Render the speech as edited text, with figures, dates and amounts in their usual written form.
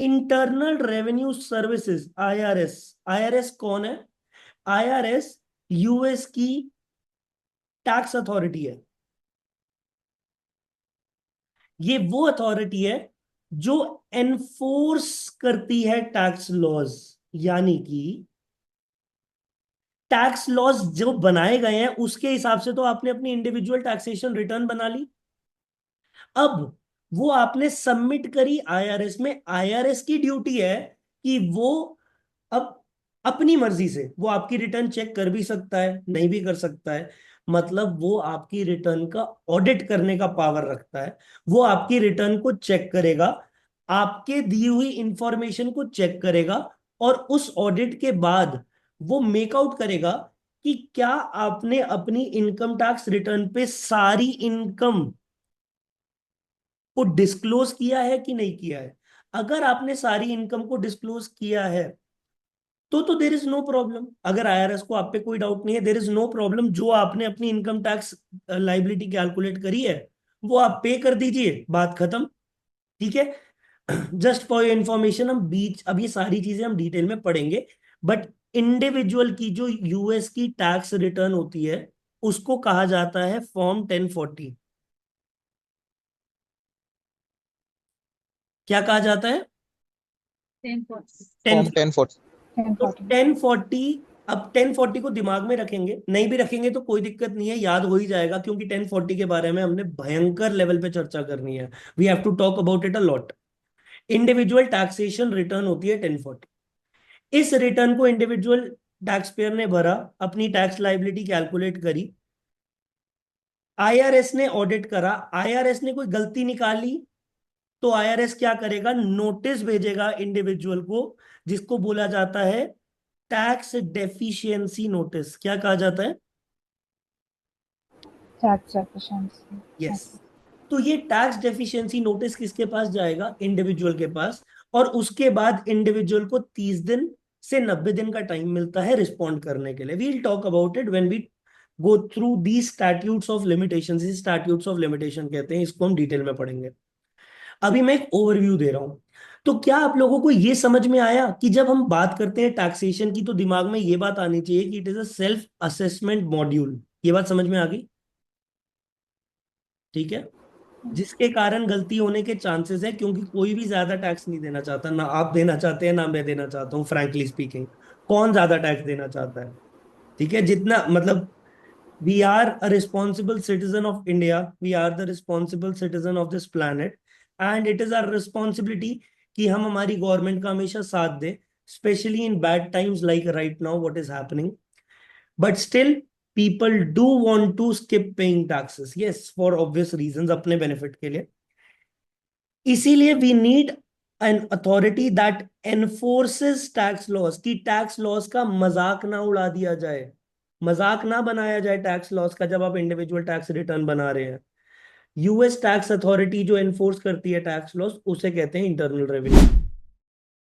Internal revenue services, IRS. IRS कौन है? IRS US की टैक्स अथॉरिटी है। ये वो अथॉरिटी है जो एनफोर्स करती है टैक्स लॉज, यानी कि टैक्स लॉज जो बनाए गए हैं उसके हिसाब से तो आपने अपनी इंडिविजुअल टैक्सेशन रिटर्न बना ली। अब वो आपने सबमिट करी आईआरएस में। आईआरएस की ड्यूटी है कि वो अब अपनी मर्जी से वो आपकी रिटर्न चेक कर भी सकता है, नहीं भी कर सकता है। मतलब वो आपकी रिटर्न का ऑडिट करने का पावर रखता है। वो आपकी रिटर्न को चेक करेगा, आपके दी हुई इंफॉर्मेशन को चेक करेगा, और उस ऑडिट के बाद वो मेक आउट करेगा कि क्या आपने अपनी इनकम टैक्स रिटर्न पे सारी इनकम को डिस्क्लोज किया है कि नहीं किया है। अगर आपने सारी इनकम को डिस्क्लोज किया है तो देर इज नो प्रॉब्लम। अगर आईआरएस को आप पे कोई डाउट नहीं है, देर इज नो प्रॉब्लम। जो आपने अपनी इनकम टैक्स लाइबिलिटी कैलकुलेट करी है वो आप पे कर दीजिए, बात खत्म। ठीक है। जस्ट फॉर योर इंफॉर्मेशन, हम बीच अब ये सारी चीजें हम डिटेल में पढ़ेंगे, बट इंडिविजुअल की जो यूएस की टैक्स रिटर्न होती है उसको कहा जाता है फॉर्म 1040। क्या कहा जाता है? 10। फॉर्म 1040। तो 1040, अब 1040 को दिमाग में रखेंगे, नहीं भी रखेंगे तो कोई दिक्कत नहीं है, याद हो ही जाएगा, क्योंकि 1040 के बारे में हमने भयंकर लेवल पे चर्चा करनी है। We have to talk about it a lot. Individual taxation return होती है 1040। इस रिटर्न को इंडिविजुअल टैक्स पेयर ने भरा, अपनी टैक्स लाइबिलिटी कैलकुलेट करी, आईआरएस ने ऑडिट करा, आईआरएस ने कोई गलती निकाली तो आईआरएस क्या करेगा? नोटिस भेजेगा इंडिविजुअल को, जिसको बोला जाता है टैक्स डेफिशिएंसी नोटिस। क्या कहा जाता है? Tax deficiency. यस। तो ये टैक्स डेफिशिएंसी नोटिस किसके पास जाएगा? इंडिविजुअल के पास। और उसके बाद इंडिविजुअल को 30 दिन से 90 दिन का टाइम मिलता है रिस्पॉन्ड करने के लिए। We will talk about it when we go through the statutes of limitations. Statutes of limitation कहते हैं इसको, हम डिटेल में पढ़ेंगे। अभी मैं एक ओवरव्यू दे रहा हूं। तो क्या आप लोगों को यह समझ में आया कि जब हम बात करते हैं टैक्सेशन की तो दिमाग में यह बात आनी चाहिए कि it is a self assessment module. ये बात समझ में आ गई? ठीक है। जिसके कारण गलती होने के चांसेस है, क्योंकि कोई भी ज्यादा टैक्स नहीं देना चाहता, ना आप देना चाहते हैं ना मैं देना चाहता हूं, फ्रैंकली स्पीकिंग। कौन ज्यादा टैक्स देना चाहता है? ठीक है, जितना मतलब we are a responsible citizen of India, we are the responsible citizen of this planet, and it is our responsibility कि हम हमारी गवर्नमेंट का हमेशा साथ दें, specially in bad times like right now what is happening. But still people do want to skip paying taxes, yes, for obvious reasons, अपने benefit के लिए। इसीलिए we need an authority that enforces tax laws, की tax loss का मजाक ना उड़ा दिया जाए, मजाक ना बनाया जाए टैक्स लॉस का जब आप इंडिविजुअल टैक्स रिटर्न बना रहे हैं। यूएस टैक्स अथॉरिटी जो एनफोर्स करती है टैक्स लॉस, उसे कहते हैं इंटरनल रेवेन्यू।